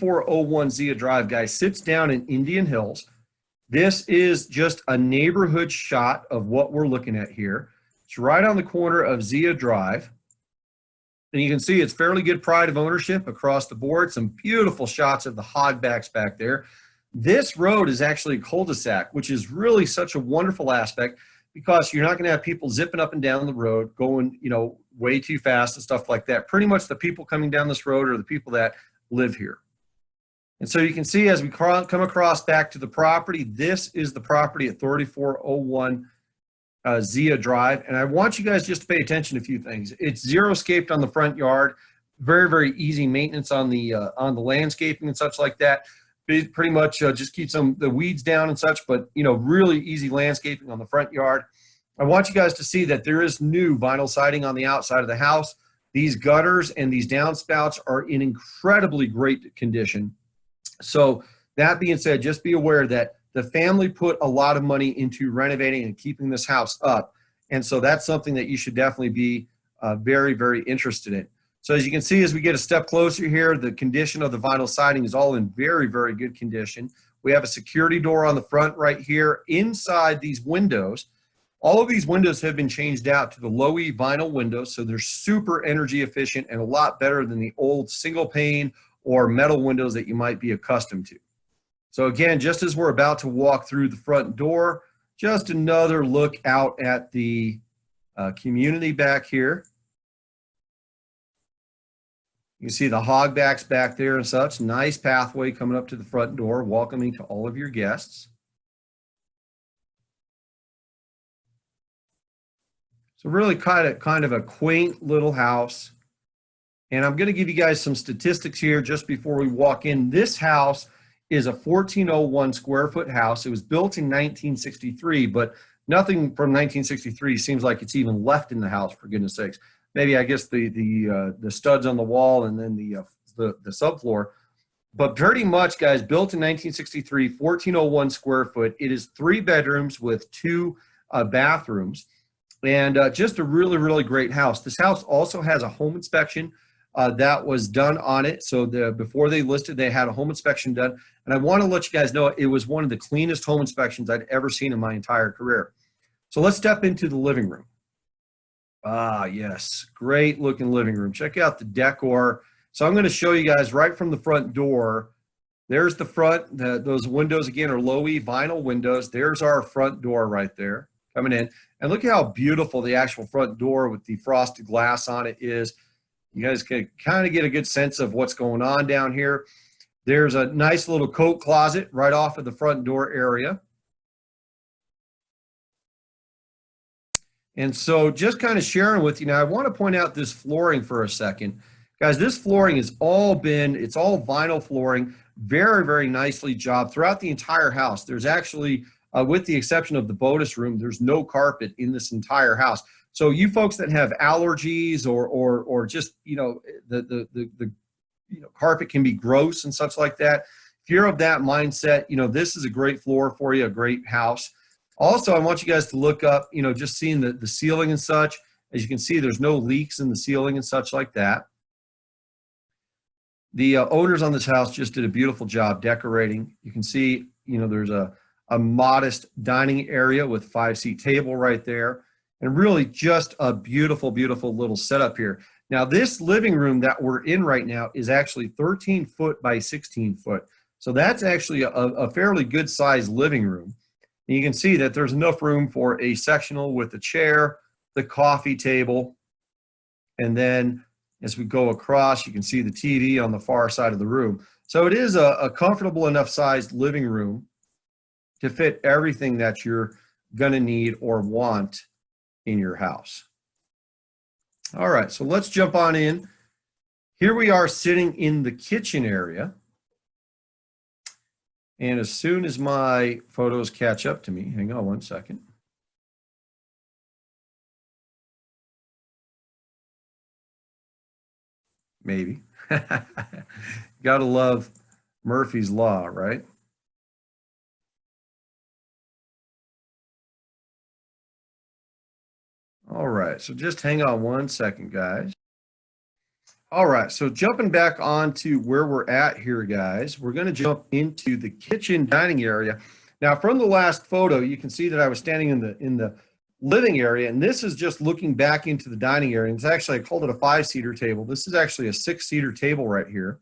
3401 Zia Drive, guys, sits down in Indian Hills. This is just a neighborhood shot of what we're looking at here. It's right on the corner of Zia Drive. And you can see it's fairly good pride of ownership across the board. Some beautiful shots of the hogbacks back there. This road is actually a cul-de-sac, which is really such a wonderful aspect because you're not going to have people zipping up and down the road, going, you know, way too fast and stuff like that. Pretty much the people coming down this road are the people that live here. And so you can see as we come across back to the property, this is the property at 3401 Zia Drive. And I want you guys just to pay attention to a few things. It's zero-scaped on the front yard, very, very easy maintenance on the landscaping and such like that. Pretty much just keep the weeds down and such, but you know, really easy landscaping on the front yard. I want you guys to see that there is new vinyl siding on the outside of the house. These gutters and these downspouts are in incredibly great condition. So that being said, just be aware that the family put a lot of money into renovating and keeping this house up. And so that's something that you should definitely be very, very interested in. So as you can see, as we get a step closer here, the condition of the vinyl siding is all in very, very good condition. We have a security door on the front right here. Inside these windows, all of these windows have been changed out to the low-E vinyl windows, so they're super energy efficient and a lot better than the old single pane or metal windows that you might be accustomed to. So again, just as we're about to walk through the front door, just another look out at the community back here. You can see the hogbacks back there and such. Nice pathway coming up to the front door, welcoming to all of your guests. So really kind of a quaint little house. And I'm going to give you guys some statistics here just before we walk in. This house is a 1401 square foot house. It was built in 1963, but nothing from 1963 seems like it's even left in the house, for goodness sakes. Maybe I guess the studs on the wall and then the subfloor. But pretty much, guys, built in 1963, 1401 square foot. It is 3 bedrooms with 2 bathrooms. And just a really, really great house. This house also has a home inspection that was done on it. So before they listed, they had a home inspection done. And I want to let you guys know it was one of the cleanest home inspections I'd ever seen in my entire career. So let's step into the living room. Ah, yes, great looking living room. Check out the decor. So I'm going to show you guys right from the front door. There's the front. Those windows, again, are low-E vinyl windows. There's our front door right there coming in. And look at how beautiful the actual front door with the frosted glass on it is. You guys can kind of get a good sense of what's going on down here. There's a nice little coat closet right off of the front door area. And so just kind of sharing with you now, I want to point out this flooring for a second. Guys, this flooring is it's all vinyl flooring, very, very nicely jobbed throughout the entire house. There's actually, with the exception of the bonus room, there's no carpet in this entire house. So you folks that have allergies or just, you know, the carpet can be gross and such like that. If you're of that mindset, you know, this is a great floor for you, a great house. Also, I want you guys to look up, you know, just seeing the ceiling and such. As you can see, there's no leaks in the ceiling and such like that. The owners on this house just did a beautiful job decorating. You can see, you know, there's a modest dining area with 5-seat table right there. And really just a beautiful, beautiful little setup here. Now, this living room that we're in right now is actually 13 foot by 16 foot. So that's actually a fairly good sized living room. And you can see that there's enough room for a sectional with a chair, the coffee table, and then as we go across, you can see the TV on the far side of the room. So it is a comfortable enough sized living room to fit everything that you're going to need or want in your house. All right, so let's jump on in. Here we are sitting in the kitchen area. And as soon as my photos catch up to me, hang on one second. Maybe. Gotta love Murphy's Law, right? All right, so just hang on one second, guys. All right, so jumping back onto where we're at here, guys, we're going to jump into the kitchen dining area. Now, from the last photo, you can see that I was standing in the living area, and this is just looking back into the dining area. It's actually, I called it a 5-seater table. This is actually a 6-seater table right here.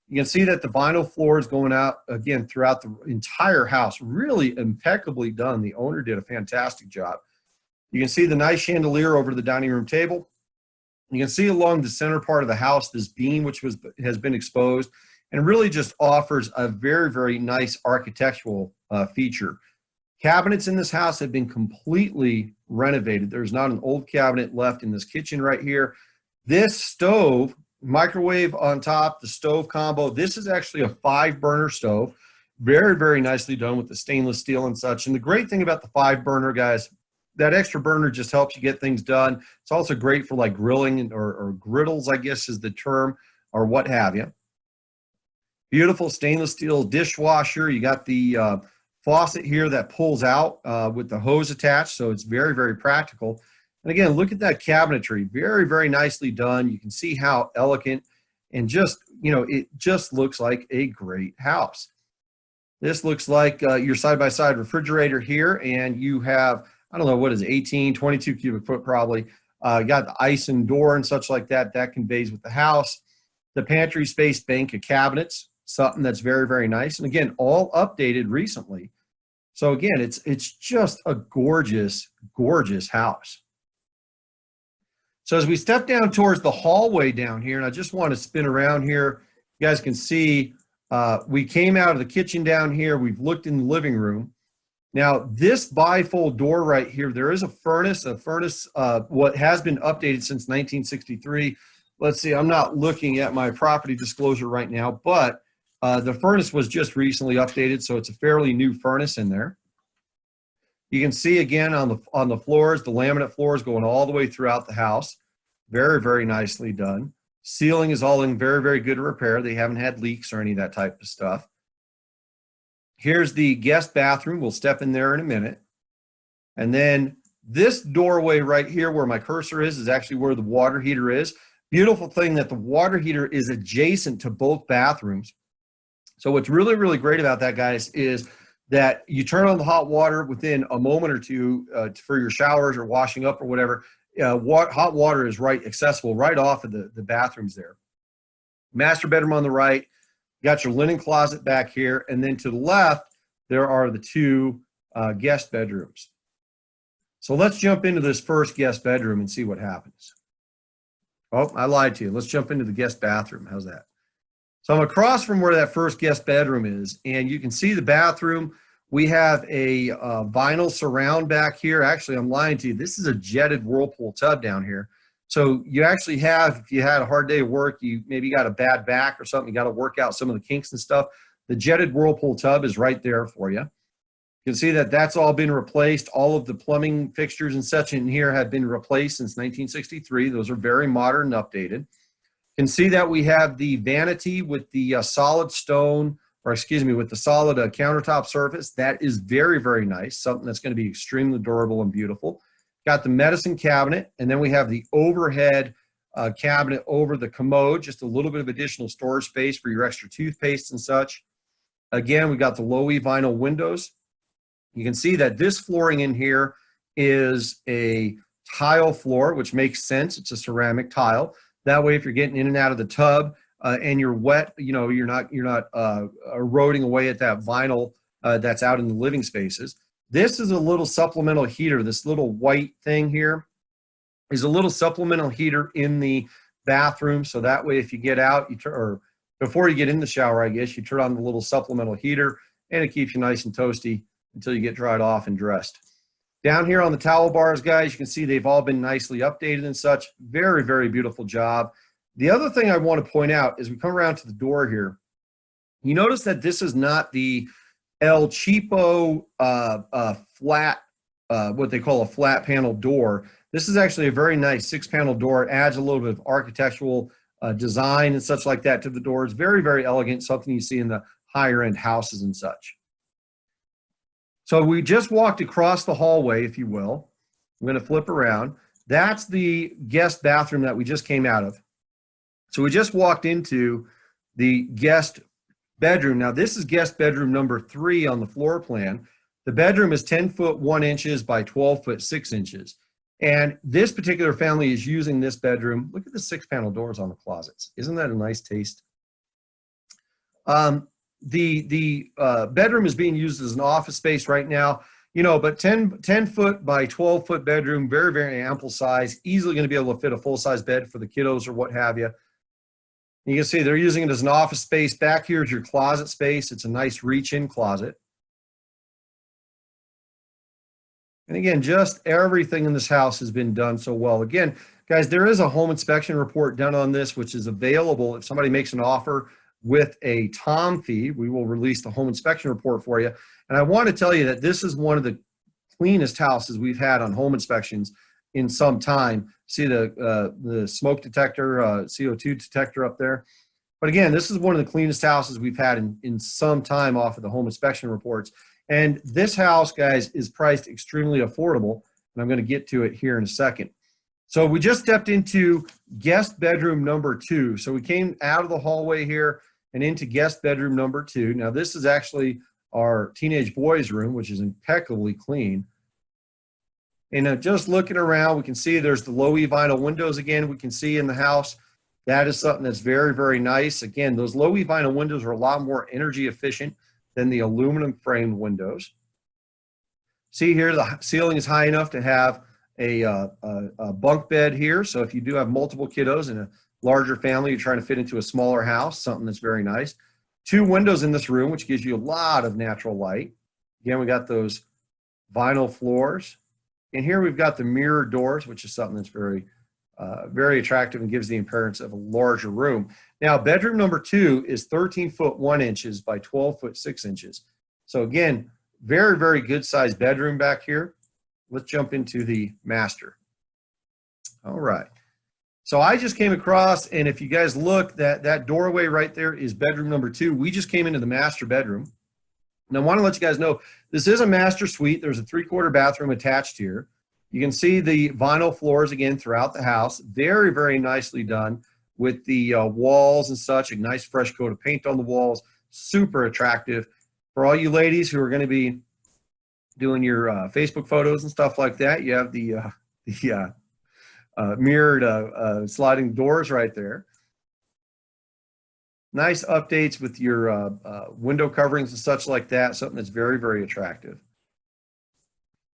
You can see that the vinyl floor is going out again throughout the entire house. Really impeccably done. The owner did a fantastic job. You can see the nice chandelier over the dining room table. You can see along the center part of the house this beam which has been exposed and really just offers a very, very nice architectural feature. Cabinets in this house have been completely renovated. There's not an old cabinet left in this kitchen right here. This stove, microwave on top, the stove combo, this is actually a 5-burner stove. Very, very nicely done with the stainless steel and such. And the great thing about the 5-burner, guys, that extra burner just helps you get things done. It's also great for like grilling or griddles, I guess is the term, or what have you. Beautiful stainless steel dishwasher. You got the faucet here that pulls out with the hose attached, so it's very, very practical. And again, look at that cabinetry. Very, very nicely done. You can see how elegant and just, you know, it just looks like a great house. This looks like your side-by-side refrigerator here, and you have, I don't know, what is it, 18, 22 cubic foot probably. You got the ice and door and such like that. That conveys with the house. The pantry space, bank of cabinets, something that's very, very nice. And again, all updated recently. So again, it's just a gorgeous, gorgeous house. So as we step down towards the hallway down here, and I just want to spin around here, you guys can see we came out of the kitchen down here. We've looked in the living room. Now, this bifold door right here, there is a furnace what has been updated since 1963. Let's see, I'm not looking at my property disclosure right now, but the furnace was just recently updated, so it's a fairly new furnace in there. You can see again on the floors, the laminate floors going all the way throughout the house. Very, very nicely done. Ceiling is all in very, very good repair. They haven't had leaks or any of that type of stuff. Here's the guest bathroom. We'll step in there in a minute. And then this doorway right here where my cursor is actually where the water heater is. Beautiful thing that the water heater is adjacent to both bathrooms. So what's really, really great about that, guys, is that you turn on the hot water within a moment or two for your showers or washing up or whatever. Hot water is accessible right off of the bathrooms there. Master bedroom on the right. Got your linen closet back here, and then to the left, there are the 2 guest bedrooms. So let's jump into this first guest bedroom and see what happens. Oh, I lied to you. Let's jump into the guest bathroom. How's that? So I'm across from where that first guest bedroom is, and you can see the bathroom. We have a vinyl surround back here. Actually, I'm lying to you. This is a jetted Whirlpool tub down here. So you actually have, if you had a hard day of work, you maybe got a bad back or something, you got to work out some of the kinks and stuff, the jetted Whirlpool tub is right there for you. You can see that that's all been replaced. All of the plumbing fixtures and such in here have been replaced since 1963. Those are very modern and updated. You can see that we have the vanity with the solid stone, or excuse me, with the solid countertop surface. That is very, very nice, something that's going to be extremely durable and beautiful. Got the medicine cabinet, and then we have the overhead cabinet over the commode, just a little bit of additional storage space for your extra toothpaste and such. Again, we got the low-E vinyl windows. You can see that this flooring in here is a tile floor, which makes sense. It's a ceramic tile. That way, if you're getting in and out of the tub and you're wet, you know, you're not eroding away at that vinyl that's out in the living spaces. This is a little supplemental heater. This little white thing here is a little supplemental heater in the bathroom. So that way, if you get out, or before you get in the shower, I guess, you turn on the little supplemental heater and it keeps you nice and toasty until you get dried off and dressed. Down here on the towel bars, guys, you can see they've all been nicely updated and such. Very, very beautiful job. The other thing I want to point out is we come around to the door here. You notice that this is not the El Cheapo flat, what they call a flat panel door. This is actually a very nice 6-panel door. It adds a little bit of architectural design and such like that to the doors. Very, very elegant, something you see in the higher end houses and such. So we just walked across the hallway, if you will. I'm going to flip around. That's the guest bathroom that we just came out of. So we just walked into the guest bedroom. Now this is guest bedroom number 3 on the floor plan. The bedroom is 10 foot 1 inches by 12 foot 6 inches. And this particular family is using this bedroom. Look at the 6-panel doors on the closets. Isn't that a nice taste? The bedroom is being used as an office space right now, you know, but 10 foot by 12 foot bedroom, very, very ample size, easily going to be able to fit a full-size bed for the kiddos or what have you. You can see they're using it as an office space. Back here is your closet space. It's a nice reach-in closet. And again, just everything in this house has been done so well. Again, guys, there is a home inspection report done on this, which is available. If somebody makes an offer with a TOM fee, we will release the home inspection report for you. And I want to tell you that this is one of the cleanest houses we've had on home inspections in some time. See the smoke detector, CO2 detector up there. But again, this is one of the cleanest houses we've had in some time off of the home inspection reports. And this house, guys, is priced extremely affordable. And I'm going to get to it here in a second. So we just stepped into guest bedroom number 2. So we came out of the hallway here and into guest bedroom number 2. Now this is actually our teenage boys' room, which is impeccably clean. And just looking around, we can see there's the low E vinyl windows again. We can see in the house. That is something that's very, very nice. Again, those low E vinyl windows are a lot more energy efficient than the aluminum framed windows. See here, the ceiling is high enough to have a bunk bed here. So if you do have multiple kiddos in a larger family, you're trying to fit into a smaller house, something that's very nice. 2 windows in this room, which gives you a lot of natural light. Again, we got those vinyl floors. And here we've got the mirror doors, which is something that's very, very attractive and gives the appearance of a larger room. Now, bedroom number 2 is 13 foot 1 inches by 12 foot 6 inches. So again, very, very good sized bedroom back here. Let's jump into the master. All right. So I just came across, and if you guys look, that doorway right there is bedroom number 2. We just came into the master bedroom. And I want to let you guys know, this is a master suite. There's a 3/4 bathroom attached here. You can see the vinyl floors again throughout the house. Very, very nicely done with the walls and such. A nice fresh coat of paint on the walls. Super attractive. For all you ladies who are going to be doing your Facebook photos and stuff like that, you have the mirrored sliding doors right there. Nice updates with your window coverings and such like that, something that's very, very attractive.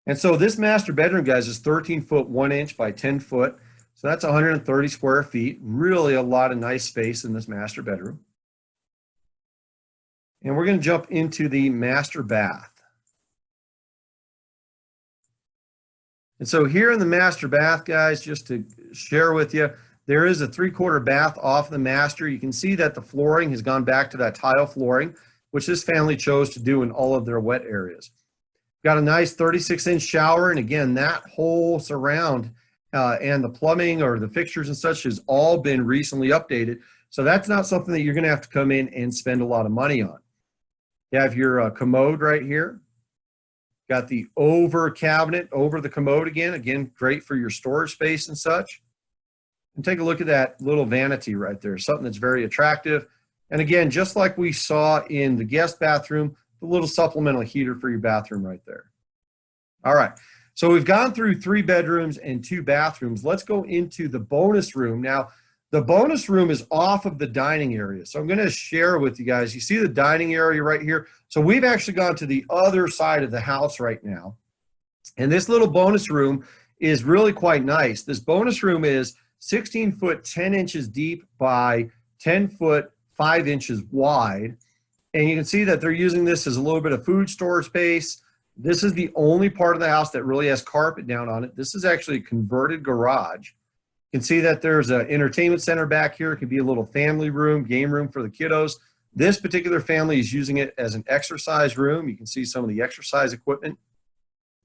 And so this master bedroom, guys, is 13 foot 1 inch by 10 foot. So that's 130 square feet. Really a lot of nice space in this master bedroom. And we're going to jump into the master bath. And so here in the master bath, guys, just to share with you, there is a 3/4 bath off the master. You can see that the flooring has gone back to that tile flooring, which this family chose to do in all of their wet areas. Got a nice 36-inch shower, and again, that whole surround and the plumbing or the fixtures and such has all been recently updated. So that's not something that you're going to have to come in and spend a lot of money on. You have your commode right here. Got the over cabinet over the commode again. Again, great for your storage space and such. And take a look at that little vanity right there, something that's very attractive. And again, just like we saw in the guest bathroom, the little supplemental heater for your bathroom right there. All right, so we've gone through 3 bedrooms and 2 bathrooms. Let's go into the bonus room. Now, the bonus room is off of the dining area. So I'm going to share with you guys. You see the dining area right here? So we've actually gone to the other side of the house right now. And this little bonus room is really quite nice. This bonus room is 16 foot 10 inches deep by 10 foot 5 inches wide. And you can see that they're using this as a little bit of food storage space. This is the only part of the house that really has carpet down on it. This is actually a converted garage. You can see that there's an entertainment center back here. It could be a little family room, game room for the kiddos. This particular family is using it as an exercise room. You can see some of the exercise equipment.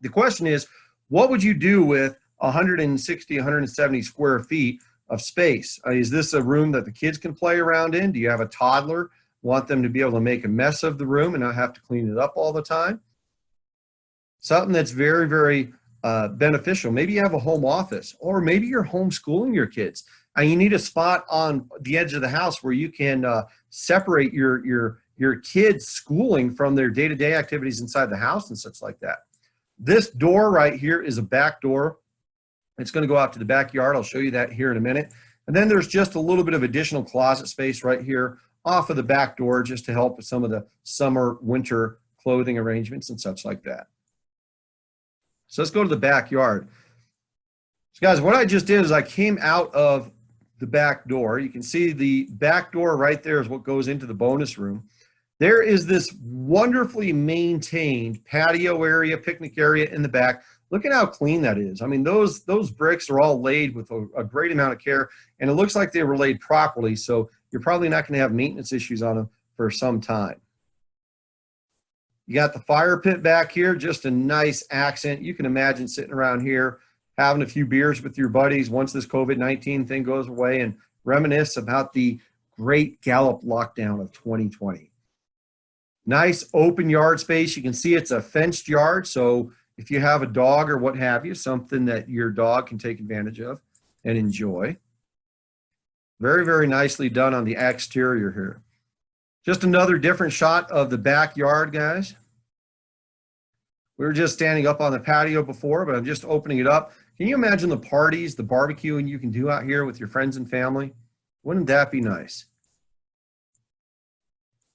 The question is, what would you do with 160, 170 square feet of space? Is this a room that the kids can play around in? Do you have a toddler? Want them to be able to make a mess of the room and not have to clean it up all the time? Something that's very, very beneficial. Maybe you have a home office, or maybe you're homeschooling your kids. and you need a spot on the edge of the house where you can separate your kids' schooling from their day-to-day activities inside the house and such like that. This door right here is a back door. It's going to go out to the backyard. I'll show you that here in a minute. And then there's just a little bit of additional closet space right here off of the back door just to help with some of the summer, winter clothing arrangements and such like that. So let's go to the backyard. So guys, what I just did is I came out of the back door. You can see the back door right there is what goes into the bonus room. There is this wonderfully maintained patio area, picnic area in the back. Look at how clean that is. I mean, those bricks are all laid with a great amount of care, and it looks like they were laid properly, so you're probably not going to have maintenance issues on them for some time. You got the fire pit back here, just a nice accent. You can imagine sitting around here, having a few beers with your buddies once this COVID-19 thing goes away and reminisce about the great Gallup lockdown of 2020. Nice open yard space. You can see it's a fenced yard, so if you have a dog or what have you, something that your dog can take advantage of and enjoy. Very, very nicely done on the exterior here. Just another different shot of the backyard, guys. We were just standing up on the patio before, but I'm just opening it up. Can you imagine the parties, the barbecuing you can do out here with your friends and family? Wouldn't that be nice?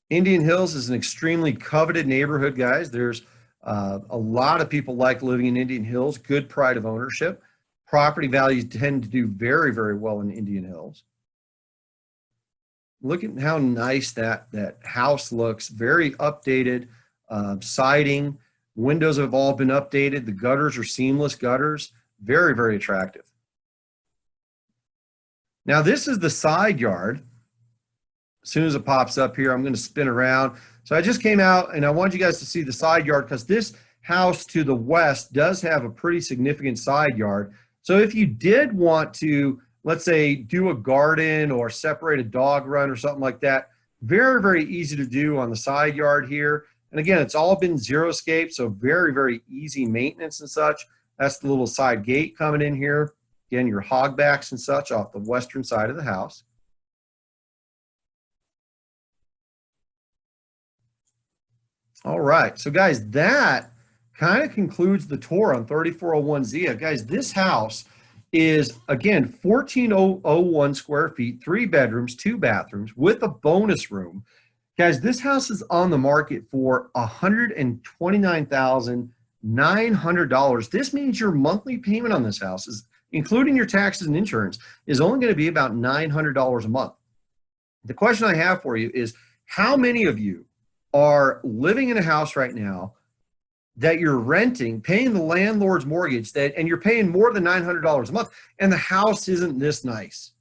Indian Hills is an extremely coveted neighborhood, guys. There's a lot of people like living in Indian Hills, good pride of ownership. Property values tend to do very, very well in Indian Hills. Look at how nice that house looks. Very updated siding. Windows have all been updated. The gutters are seamless gutters. Very, very attractive. Now this is the side yard. As soon as it pops up here, I'm going to spin around. So I just came out and I want you guys to see the side yard because this house to the west does have a pretty significant side yard. So if you did want to, let's say, do a garden or separate a dog run or something like that, very, very easy to do on the side yard here. And again, it's all been xeriscape, so very, very easy maintenance and such. That's the little side gate coming in here. Again, your hogbacks and such off the western side of the house. All right, so guys, that kind of concludes the tour on 3401 Zia. Guys, this house is, again, 1401 square feet, 3 bedrooms, 2 bathrooms with a bonus room. Guys, this house is on the market for $129,900. This means your monthly payment on this house, is, including your taxes and insurance, is only going to be about $900 a month. The question I have for you is, how many of you are living in a house right now that you're renting, paying the landlord's mortgage, and you're paying more than $900 a month, and the house isn't this nice?